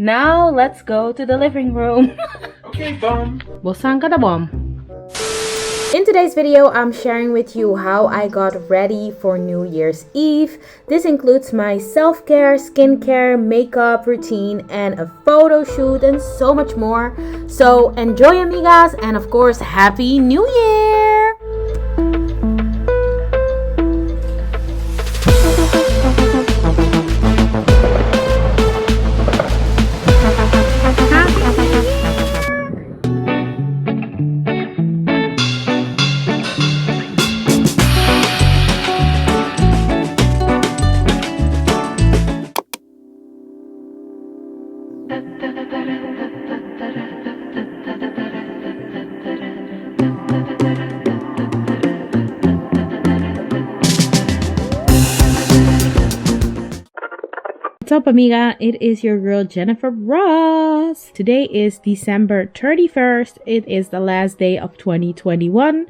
Now let's go to the living room. Okay, Bom. Bosan ka na, Bom? In today's video, I'm sharing with you how I got ready for New Year's Eve. This includes my self-care, skincare, makeup routine, and a photo shoot, and so much more. So enjoy, amigas, and of course, Happy New Year! What's up, amiga? It is your girl Jennyfer Ross. Today is December 31st. It is the last day of 2021.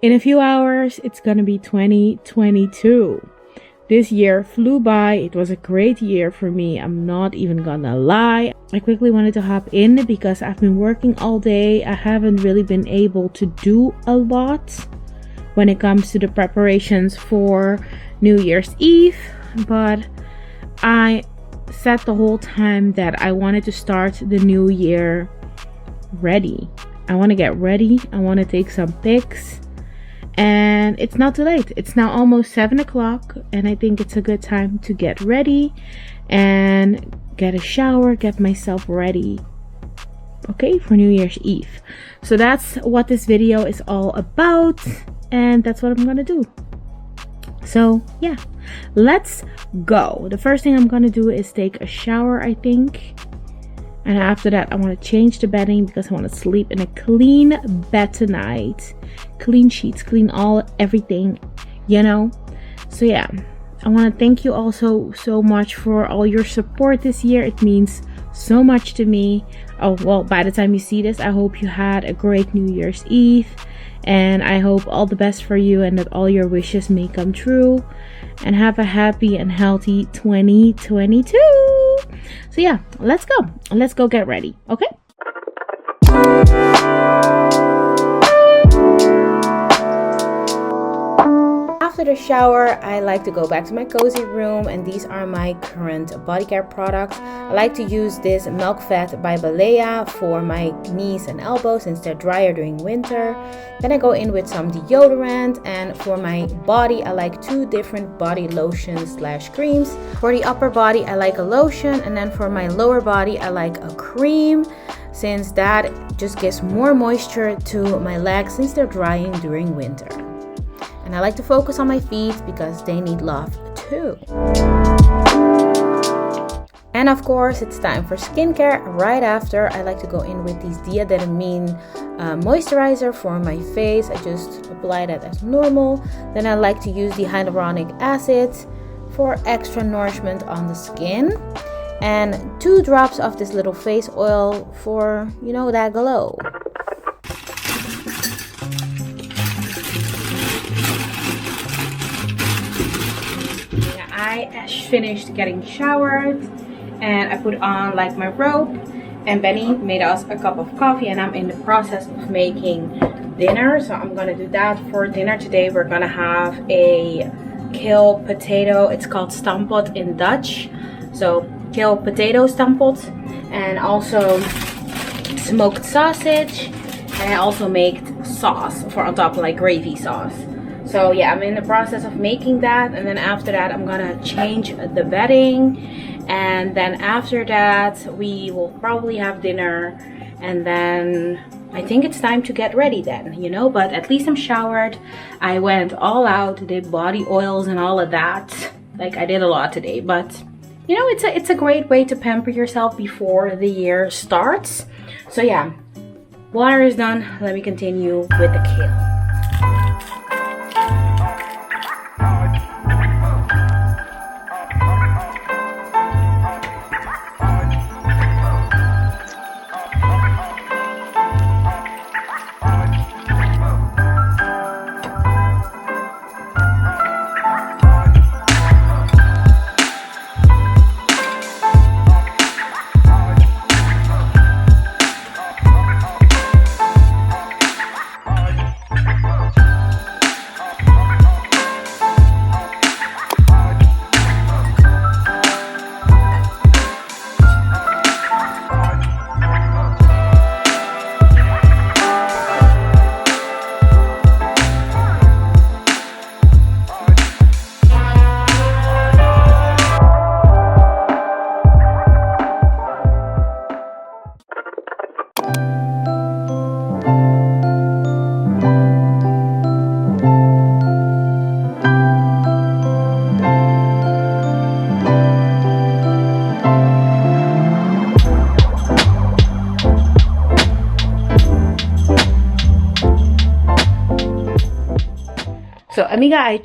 In a few hours, it's gonna be 2022. This year flew by. It was a great year for me. I'm not even gonna lie. I quickly wanted to hop in because I've been working all day. I haven't really been able to do a lot when it comes to the preparations for New Year's Eve, but I said the whole time that I wanted to start the new year ready. I want to get ready. I want to take some pics, and it's not too late. It's now almost 7 o'clock, and I think it's a good time to get ready and get a shower, get myself ready, okay, for New Year's Eve. So that's what this video is all about, and that's what I'm gonna do. So yeah, let's go. The first thing I'm gonna do is take a shower, I think, and after that I want to change the bedding because I want to sleep in a clean bed tonight, clean sheets, clean everything, you know. So yeah, I want to thank you also so much for all your support this year. It means so much to me. Oh well, by the time you see this, I hope you had a great New Year's Eve, and I hope all the best for you and that all your wishes may come true, and have a happy and healthy 2022. So yeah, let's go get ready, okay? After the shower, I like to go back to my cozy room, and these are my current body care products. I like to use this Milk Fat by Balea for my knees and elbows since they're drier during winter. Then I go in with some deodorant, and for my body I like 2 different body lotions / creams. For the upper body I like a lotion, and then for my lower body I like a cream, since that just gives more moisture to my legs since they're drying during winter. And I like to focus on my feet because they need love too. And of course, it's time for skincare. Right after, I like to go in with this Diadermine moisturizer for my face. I just apply that as normal. Then I like to use the hyaluronic acid for extra nourishment on the skin. And 2 drops of this little face oil for, you know, that glow. I finished getting showered and I put on like my robe, and Benny made us a cup of coffee, and I'm in the process of making dinner. So I'm gonna do that for dinner today. We're gonna have a kale potato, it's called stampot in Dutch, so kale potato stampot, and also smoked sausage, and I also made sauce for on top, like gravy sauce. So yeah, I'm in the process of making that, and then after that I'm gonna change the bedding, and then after that we will probably have dinner, and then I think it's time to get ready then, you know. But at least I'm showered. I went all out, did body oils and all of that. Like, I did a lot today, but you know, it's a great way to pamper yourself before the year starts. So yeah, water is done. Let me continue with the kale. So amiga,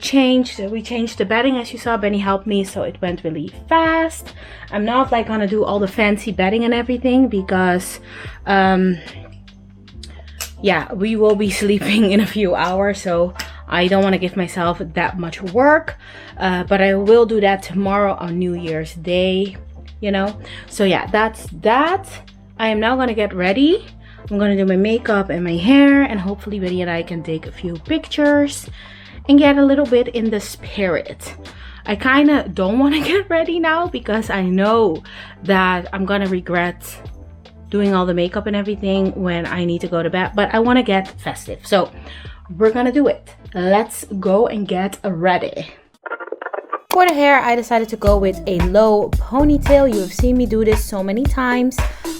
we changed the bedding. As you saw, Benny helped me, so it went really fast. I'm not like gonna do all the fancy bedding and everything because yeah, we will be sleeping in a few hours, so I don't want to give myself that much work, but I will do that tomorrow on New Year's Day, you know. So yeah, that's that. I am now gonna get ready. I'm gonna do my makeup and my hair, and hopefully Benny and I can take a few pictures and get a little bit in the spirit. I kind of don't want to get ready now because I know that I'm gonna regret doing all the makeup and everything when I need to go to bed, but I want to get festive, so we're gonna do it. Let's go and get ready. For the hair, I decided to go with a low ponytail. You have seen me do this so many times,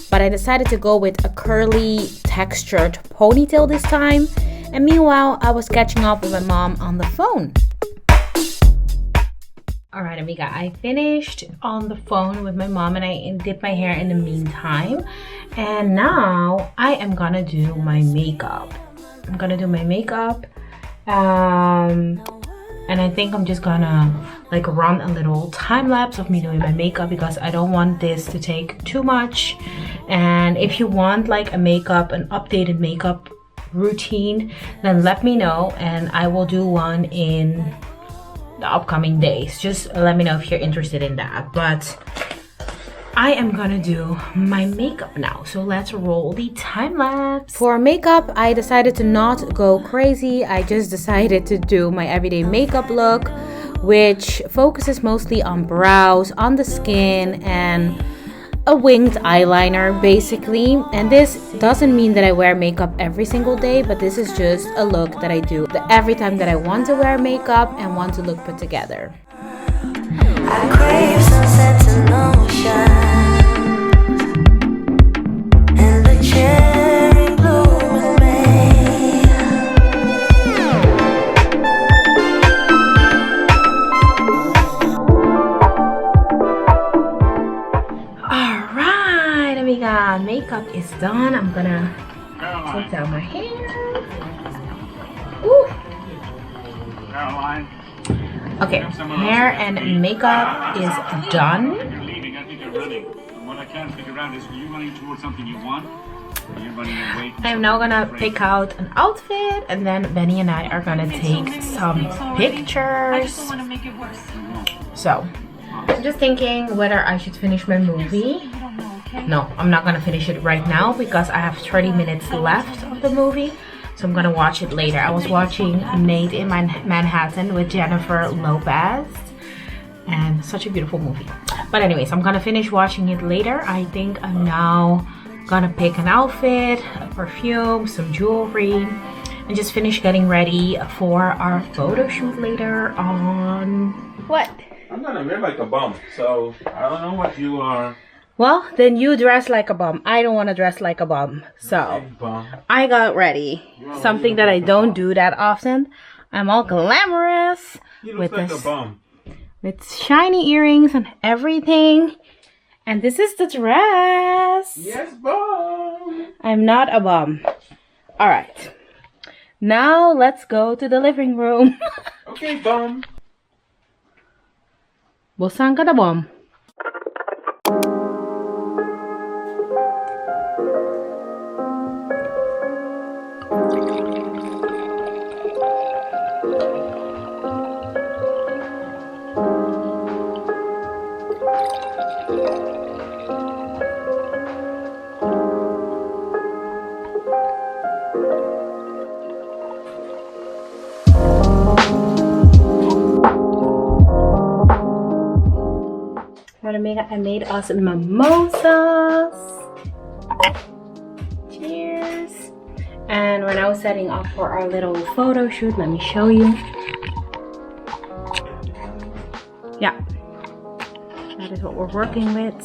but I decided to go with a curly textured ponytail this time. And meanwhile, I was catching up with my mom on the phone. Alright amiga, I finished on the phone with my mom and I did my hair in the meantime. And now I am gonna do my makeup. I'm gonna do my makeup. And I think I'm just gonna like run a little time lapse of me doing my makeup because I don't want this to take too much. And if you want like an updated makeup routine, then let me know and I will do one in the upcoming days. Just let me know if you're interested in that. But I am gonna do my makeup now, so let's roll the time lapse. For makeup, I decided to not go crazy. I just decided to do my everyday makeup look, which focuses mostly on brows, on the skin, and a winged eyeliner basically. And this doesn't mean that I wear makeup every single day, but this is just a look that I do every time that I want to wear makeup and want to look put together. I crave sunsets and ocean, and the cherry bloom with me. Alright amiga, makeup is done. I'm gonna take down my hair. Ooh. Caroline. Okay, hair and makeup is done. You're leaving. I think you're running. And what I can't figure out is, are you running towards something you want? Or are you running away from I'm now gonna pick out an outfit, and then Benny and I are gonna take some pictures. So, I'm just thinking whether I should finish my movie. No, I'm not gonna finish it right now because I have 30 minutes left of the movie. So I'm gonna watch it later. I was watching Made in Manhattan with Jennifer Lopez, and such a beautiful movie. But anyways, I'm gonna finish watching it later. I think I'm now gonna pick an outfit, a perfume, some jewelry, and just finish getting ready for our photo shoot later on. What? I'm gonna wear like a bum, so I don't know what you are. Well, then you dress like a bum. I don't want to dress like a bum. So, I got ready. Something that I don't do that often. I'm all glamorous. You look like a bum. With shiny earrings and everything. And this is the dress. Yes, bum. I'm not a bum. Alright. Now, let's go to the living room. Okay, bum. Bosan ka na bum? I made us mimosas. Cheers. And we're now setting up for our little photo shoot. Let me show you. Yeah, that is what we're working with.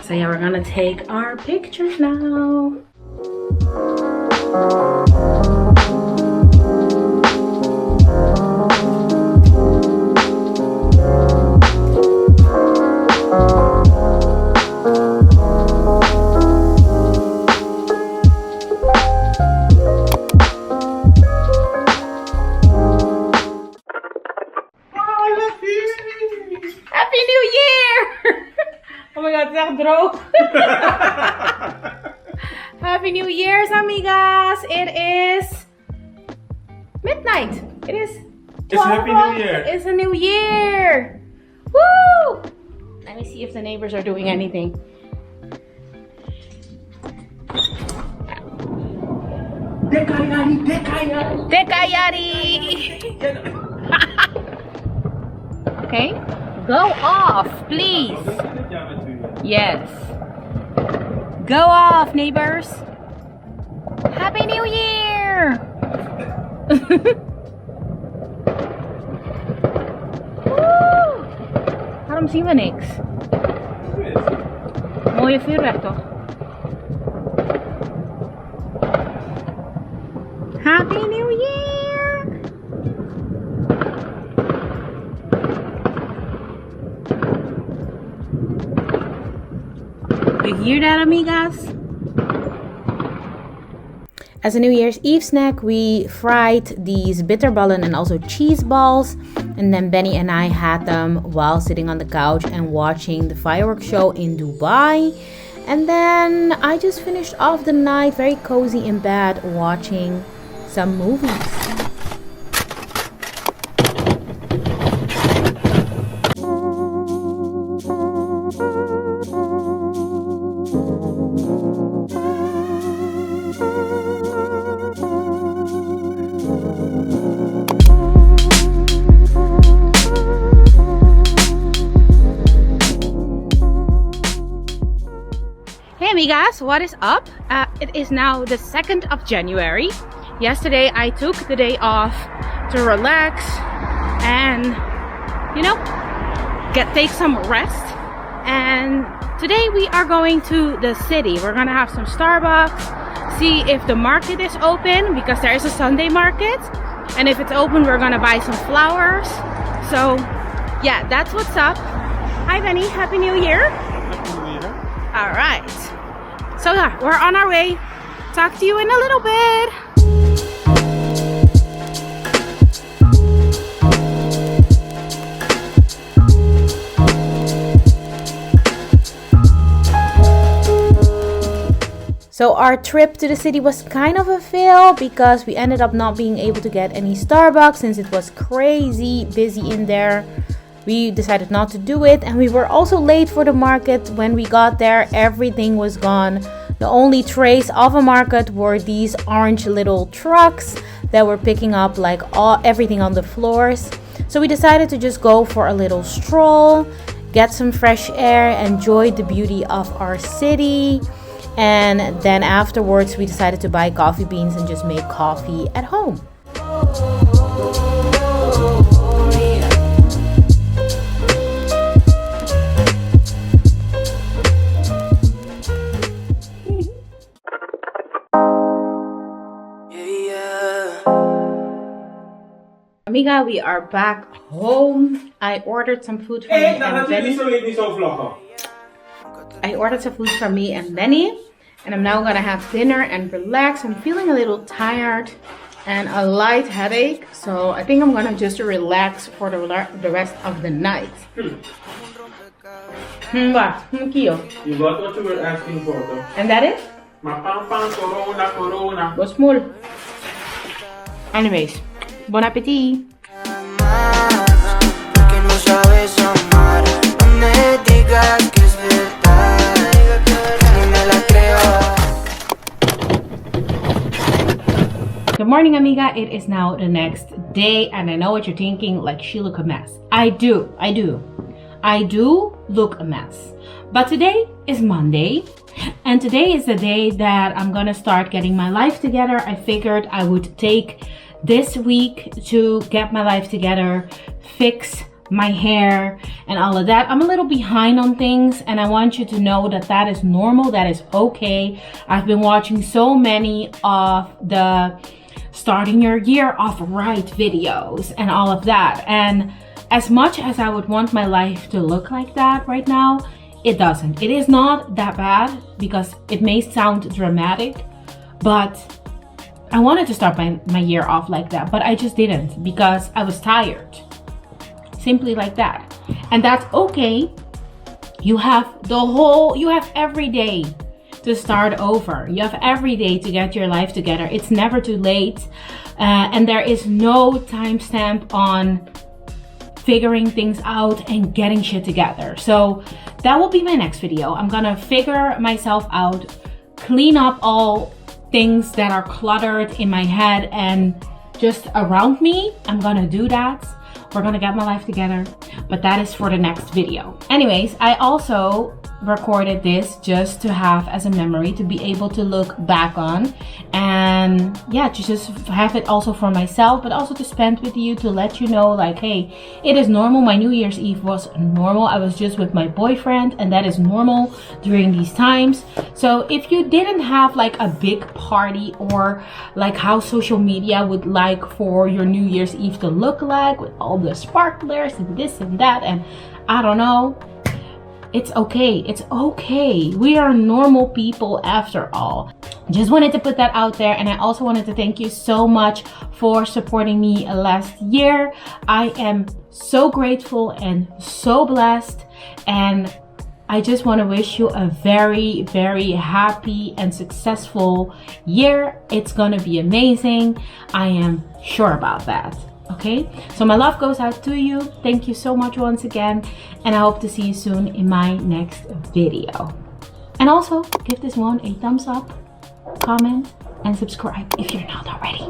So yeah, we're gonna take our pictures now. my god, het is echt droog. Happy New Year's, amigas. It is midnight. It is 12 It's Happy New Year. It's a new year. Woo! Let me see if the neighbors are doing anything. Dekayari. Okay, go off, please. Yes. Go off, neighbors. Happy New Year. Woe! Waarom zien we niks? Mooie vuurwerk toch? Happy New Year! You hear that, amigas? As a New Year's Eve snack, we fried these bitterballen and also cheese balls. And then Benny and I had them while sitting on the couch and watching the fireworks show in Dubai. And then I just finished off the night very cozy in bed watching some movies. Hey amigas, what is up? It is now the 2nd of January. Yesterday I took the day off to relax and, you know, take some rest. And today we are going to the city. We're gonna have some Starbucks, see if the market is open because there is a Sunday market. And if it's open, we're gonna buy some flowers. So yeah, that's what's up. Hi Benny, Happy New Year. Happy New Year. All right. So yeah, we're on our way. Talk to you in a little bit. So our trip to the city was kind of a fail because we ended up not being able to get any Starbucks since it was crazy busy in there. We decided not to do it, and we were also late for the market. When we got there, everything was gone. The only trace of a market were these orange little trucks that were picking up like everything on the floors. So we decided to just go for a little stroll, get some fresh air, enjoy the beauty of our city. And then afterwards we decided to buy coffee beans and just make coffee at home. Amiga, we are back home. I ordered some food from me and Benny. I ordered some food from me and Benny. And I'm now gonna have dinner and relax. I'm feeling a little tired and a light headache. So I think I'm gonna just relax for the rest of the night. What? You got what you were asking for though. And that is? Corona. What's more? Anyways, bon appetit! Good morning, amiga. It is now the next day, and I know what you're thinking, like she look a mess. I do look a mess. But today is Monday, and today is the day that I'm gonna start getting my life together. I figured I would take this week to get my life together, fix my hair and all of that. I'm a little behind on things, and I want you to know that that is normal, that is okay. I've been watching so many of the starting your year off right videos and all of that, and as much as I would want my life to look like that right now, it doesn't. It is not that bad because it may sound dramatic, but I wanted to start my year off like that, but I just didn't because I was tired. Simply like that. And that's okay. You have every day to start over. You have every day to get your life together. It's never too late. And there is no timestamp on figuring things out and getting shit together. So that will be my next video. I'm gonna figure myself out, clean up all things that are cluttered in my head and just around me. I'm gonna do that. We're gonna get my life together, but that is for the next video. Anyways, I also recorded this just to have as a memory to be able to look back on, and yeah, to just have it also for myself, but also to spend with you, to let you know like, hey, it is normal. My New Year's Eve was normal. I was just with my boyfriend, and that is normal during these times. So if you didn't have like a big party, or like how social media would like for your New Year's Eve to look like with all the sparklers and this and that, and I don't know, it's okay. It's okay. We are normal people after all. Just wanted to put that out there. And I also wanted to thank you so much for supporting me last year. I am so grateful and so blessed. And I just want to wish you a very, very happy and successful year. It's going to be amazing. I am sure about that. Okay, so my love goes out to you. Thank you so much once again, and I hope to see you soon in my next video. And also give this one a thumbs up, comment, and subscribe if you're not already.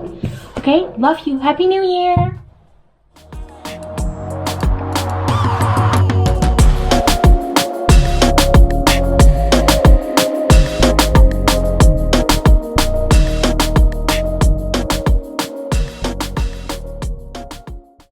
Okay, love you. Happy New Year.